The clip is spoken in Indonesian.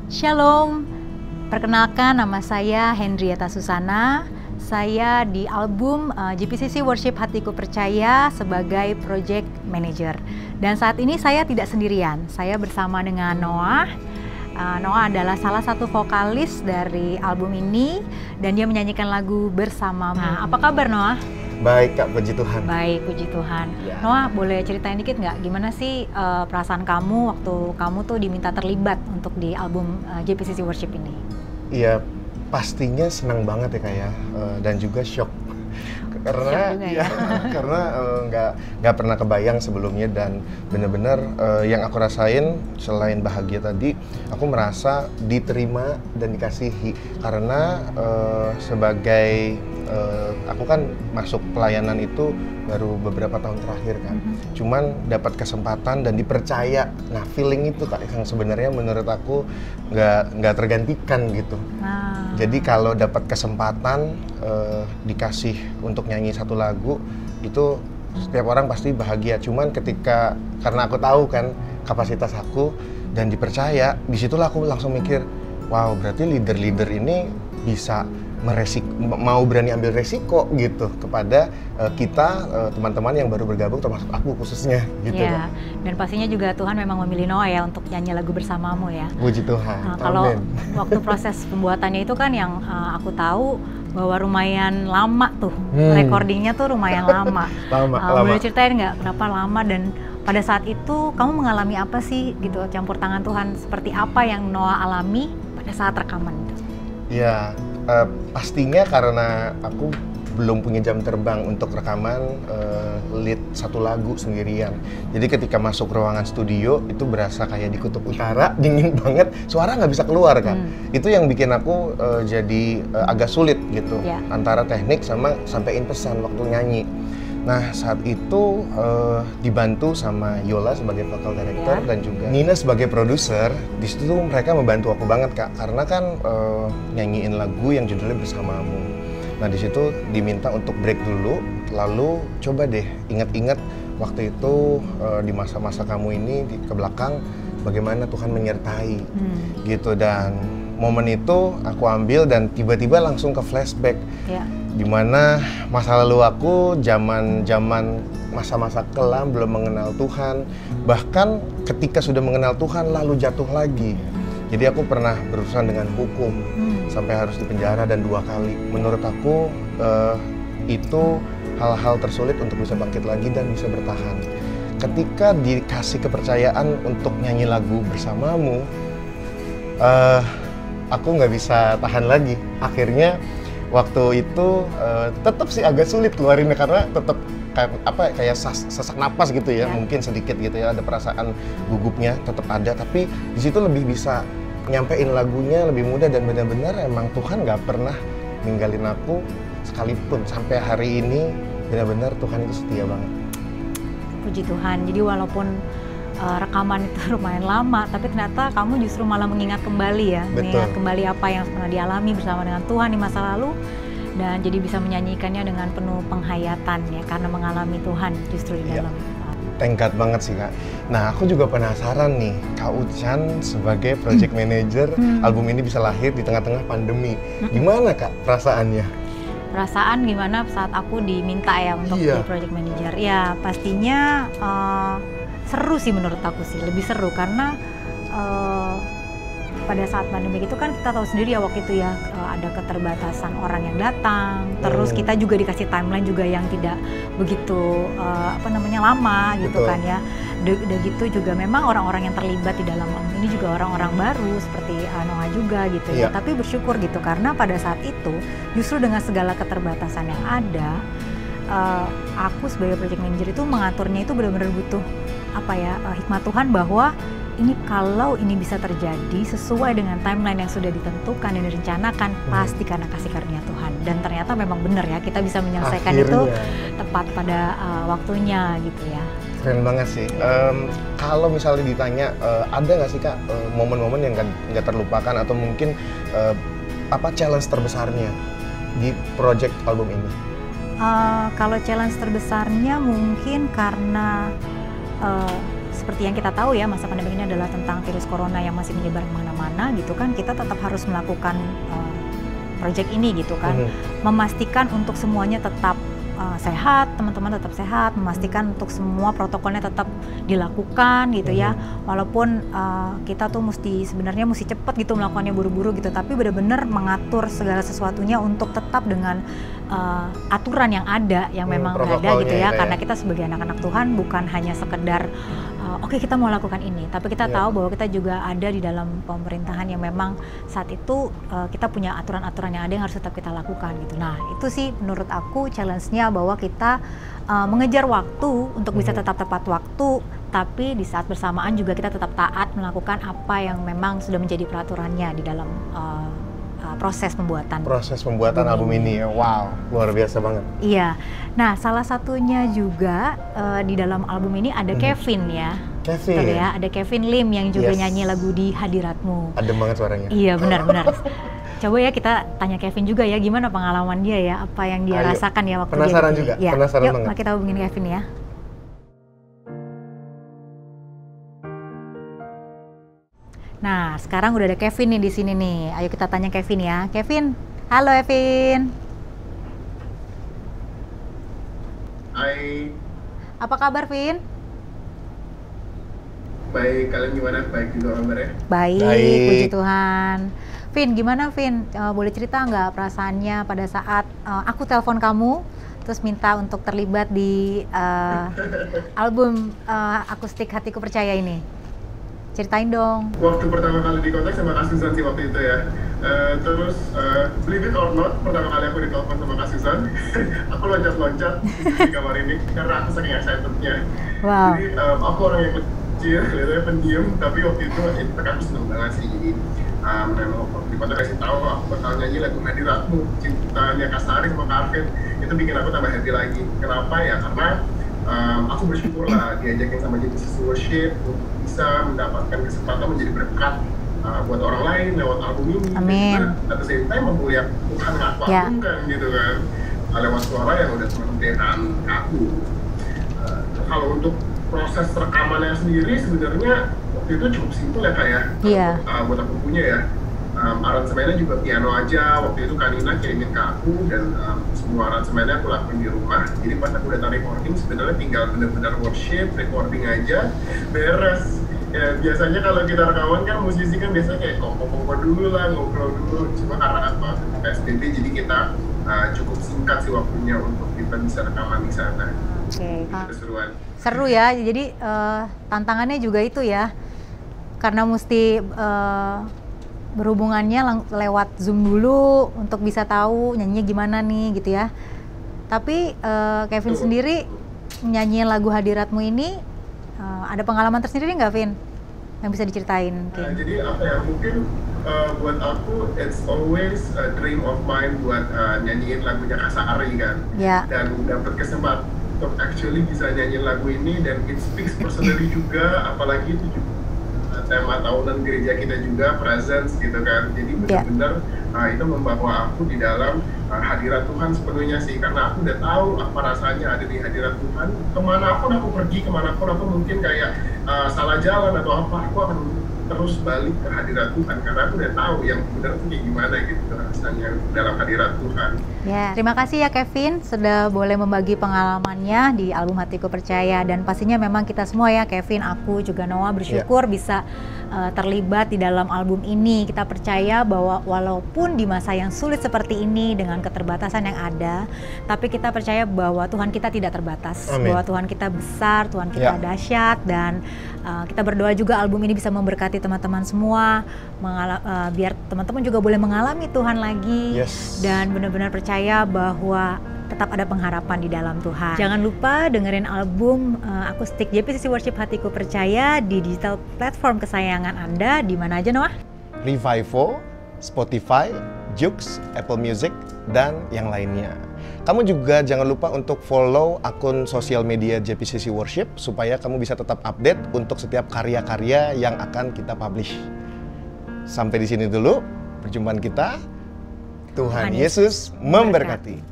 Shalom, perkenalkan nama saya Hendrieta Susana. Saya di album GPCC Worship Hatiku Percaya sebagai Project Manager. Dan saat ini saya tidak sendirian, saya bersama dengan Noah. Noah adalah salah satu vokalis dari album ini dan dia menyanyikan lagu Bersamamu. Apa kabar Noah? Baik Kak, puji Tuhan. Baik, puji Tuhan. Ya. Noah, boleh ceritain dikit nggak gimana sih perasaan kamu waktu kamu tuh diminta terlibat untuk di album GPCC Worship ini? Iya, pastinya senang banget ya Kak ya, dan juga shock. Karena juga, ya? karena nggak pernah kebayang sebelumnya, dan benar-benar yang aku rasain selain bahagia tadi, aku merasa diterima dan dikasihi karena sebagai aku kan masuk pelayanan itu baru beberapa tahun terakhir kan, cuman dapat kesempatan dan dipercaya. Nah, feeling itu Kak yang sebenarnya menurut aku nggak tergantikan gitu. Jadi kalau dapat kesempatan dikasih untuk nyanyi satu lagu, itu setiap orang pasti bahagia. Cuman karena aku tahu kan kapasitas aku dan dipercaya, disitulah aku langsung mikir, wow, berarti leader-leader ini bisa mau berani ambil resiko gitu kepada kita, teman-teman yang baru bergabung, termasuk aku khususnya gitu. Ya, dan pastinya juga Tuhan memang memilih Noah ya untuk nyanyi lagu Bersamamu ya. Puji Tuhan. Kalau waktu proses pembuatannya itu kan yang aku tahu bahwa lumayan lama tuh, recordingnya tuh lumayan lama. lama. Boleh ceritain nggak kenapa lama, dan pada saat itu kamu mengalami apa sih gitu, campur tangan Tuhan seperti apa yang Noah alami pada saat rekaman itu? Ya, pastinya karena aku belum punya jam terbang untuk rekaman lead satu lagu sendirian. Jadi ketika masuk ruangan studio itu berasa kayak di kutub utara, dingin banget, suara nggak bisa keluar kan. Itu yang bikin aku jadi agak sulit gitu, antara teknik sama sampein pesan waktu nyanyi. Nah, saat itu dibantu sama Yola sebagai vocal director dan juga Nina sebagai produser. Di situ mereka membantu aku banget Kak, karena kan nyanyiin lagu yang judulnya Bersamamu. Nah, di situ diminta untuk break dulu, lalu coba deh ingat-ingat waktu itu di masa-masa kamu ini ke belakang bagaimana Tuhan menyertai gitu. Dan momen itu aku ambil dan tiba-tiba langsung ke flashback. Dimana masa lalu aku zaman masa-masa kelam, belum mengenal Tuhan, bahkan ketika sudah mengenal Tuhan lalu jatuh lagi. Jadi aku pernah berurusan dengan hukum sampai harus dipenjara dan 2 kali. Menurut aku itu hal-hal tersulit untuk bisa bangkit lagi dan bisa bertahan. Ketika dikasih kepercayaan untuk nyanyi lagu Bersamamu, aku nggak bisa tahan lagi. Akhirnya waktu itu tetap sih agak sulit keluarinnya karena tetap kayak sesak napas gitu ya, mungkin sedikit gitu ya, ada perasaan gugupnya tetap ada, tapi di situ lebih bisa nyampein lagunya lebih mudah, dan benar-benar emang Tuhan nggak pernah ninggalin aku sekalipun sampai hari ini. Benar-benar Tuhan itu setia banget. Puji Tuhan. Jadi walaupun rekaman itu lumayan lama, tapi ternyata kamu justru malah mengingat kembali ya, mengingat kembali apa yang pernah dialami bersama dengan Tuhan di masa lalu, dan jadi bisa menyanyikannya dengan penuh penghayatan ya, karena mengalami Tuhan justru di dalam. Tengkat banget sih Kak. Nah, aku juga penasaran nih, Kak Uchan sebagai project manager, album ini bisa lahir di tengah-tengah pandemi. Gimana Kak perasaannya? Perasaan gimana saat aku diminta ya untuk jadi project manager? Ya pastinya seru sih menurut aku sih, lebih seru karena pada saat pandemi itu kan kita tahu sendiri ya waktu itu ya, ada keterbatasan orang yang datang, terus kita juga dikasih timeline juga yang tidak begitu lama gitu kan ya. Udah gitu juga memang orang-orang yang terlibat di dalam ini juga orang-orang baru seperti Noah juga gitu ya. Tapi bersyukur gitu karena pada saat itu justru dengan segala keterbatasan yang ada, aku sebagai project manager itu mengaturnya itu benar-benar butuh hikmat Tuhan, bahwa ini kalau ini bisa terjadi sesuai dengan timeline yang sudah ditentukan dan direncanakan, pasti karena kasih karunia Tuhan. Dan ternyata memang benar ya, kita bisa menyelesaikan itu tepat pada waktunya gitu ya. Keren banget sih. Kalau misalnya ditanya, ada nggak sih Kak momen-momen yang nggak terlupakan atau mungkin challenge terbesarnya di project album ini? Kalau challenge terbesarnya mungkin karena seperti yang kita tahu ya, masa pandemi ini adalah tentang virus corona yang masih menyebar kemana-mana gitu kan, kita tetap harus melakukan project ini gitu kan, memastikan untuk semuanya tetap sehat, teman-teman tetap sehat, memastikan untuk semua protokolnya tetap dilakukan gitu ya, walaupun kita tuh sebenarnya mesti cepat gitu melakukannya buru-buru gitu, tapi benar-benar mengatur segala sesuatunya untuk tetap dengan aturan yang ada, yang memang ada gitu ya, karena kita sebagai anak-anak Tuhan bukan hanya sekedar oke, kita mau lakukan ini, tapi kita tahu bahwa kita juga ada di dalam pemerintahan yang memang saat itu kita punya aturan-aturan yang ada yang harus tetap kita lakukan gitu. Nah itu sih menurut aku challenge-nya, bahwa kita mengejar waktu untuk bisa tetap tepat waktu, tapi di saat bersamaan juga kita tetap taat melakukan apa yang memang sudah menjadi peraturannya di dalam proses pembuatan album ini. Wow, luar biasa banget. Iya. Nah, salah satunya juga di dalam album ini ada Kevin ya. Kevin. Betul ya, ada Kevin Lim yang juga nyanyi lagu Di Hadiratmu. Adem banget suaranya. Iya, benar-benar. Coba ya kita tanya Kevin juga ya, gimana pengalaman dia ya, apa yang dia rasakan ya waktu penasaran dia juga, ya. penasaran Yuk, banget. kita hubungin Kevin ya. Nah, sekarang udah ada Kevin nih di sini nih. Ayo kita tanya Kevin ya. Kevin, halo Kevin. Hai. Apa kabar, Vin? Baik, kalian gimana? Baik juga kabarnya? Baik, puji Tuhan. Vin, gimana Vin? Boleh cerita nggak perasaannya pada saat aku telepon kamu, terus minta untuk terlibat di album akustik Hatiku Percaya ini? Ceritain dong. Waktu pertama kali di kontak sama Kak Susan sih waktu itu ya. Terus, believe it or not, pertama kali aku ditelepon sama Kak Susan, aku loncat-loncat di kamar ini karena aku saking excited-nya. Wow. Jadi, aku orang yang kecil, kelihatannya pendiam, tapi waktu itu aku seneng banget sih. Jadi, memang waktu di kontak kasih tahu aku bakal nyanyi lagu Hadiratmu, cintanya Kak Sari sama Kak Arvin, itu bikin aku tambah happy lagi. Kenapa ya? Karena aku bersyukur lah diajakin sama Genesis Worship untuk bisa mendapatkan kesempatan menjadi berkat buat orang lain lewat album ini. Amin. At the same time memuliakan Tuhan yang aku agungkan gitu kan, lewat suara yang udah menentukan aku. Kalau untuk proses rekamannya sendiri sebenarnya waktu itu cukup simpel ya kayak buat aku punya ya. Aransemennya juga piano aja, waktu itu Kanina kirimin ke aku dan semua aransemennya aku lakuin di rumah. Jadi pas aku datang recording sebenarnya tinggal benar-benar worship, recording aja, beres. Ya biasanya kalau kita rekaman kan musisi kan biasanya kayak koko dulu lah, ngobrol dulu. Cuma karena apa PSBB jadi kita cukup singkat sih waktunya untuk kita bisa rekaman di sana. Oke. Keseruan. Seru ya, jadi tantangannya juga itu ya, karena mesti berhubungannya lewat Zoom dulu untuk bisa tahu nyanyinya gimana nih gitu ya. Tapi Kevin sendiri nyanyiin lagu Hadiratmu ini ada pengalaman tersendiri nggak, Vin? Yang bisa diceritain? Jadi apa ya, mungkin buat aku it's always a dream of mine buat nyanyiin lagunya Kak Sari kan. Dan dapat kesempatan untuk actually bisa nyanyiin lagu ini, dan it speaks personally juga, apalagi itu juga tema tahunan gereja kita juga, presence gitu kan. Jadi benar-benar itu membawa aku di dalam hadirat Tuhan sepenuhnya sih, karena aku udah tahu apa rasanya ada di hadirat Tuhan. Kemanapun aku pergi, kemanapun aku mungkin kayak salah jalan atau apa, aku akan terus balik ke hadirat Tuhan karena aku udah tahu yang benar tuh kayak gimana gitu rasanya dalam hadirat Tuhan. Ya, terima kasih ya Kevin sudah boleh membagi pengalamannya di album Hatiku Percaya, dan pastinya memang kita semua ya, Kevin, aku juga Noah bersyukur bisa terlibat di dalam album ini. Kita percaya bahwa walaupun di masa yang sulit seperti ini dengan keterbatasan yang ada, tapi kita percaya bahwa Tuhan kita tidak terbatas. Amin. Bahwa Tuhan kita besar, Tuhan kita dahsyat, dan kita berdoa juga album ini bisa memberkati teman-teman semua, biar teman-teman juga boleh mengalami Tuhan lagi, dan benar-benar percaya bahwa tetap ada pengharapan di dalam Tuhan. Jangan lupa dengerin album akustik JPCC Worship Hatiku Percaya di digital platform kesayangan Anda, di mana aja Noah? Revival, Spotify, Joox, Apple Music, dan yang lainnya. Kamu juga jangan lupa untuk follow akun sosial media JPCC Worship supaya kamu bisa tetap update untuk setiap karya-karya yang akan kita publish. Sampai di sini dulu perjumpaan kita. Tuhan Yesus memberkati.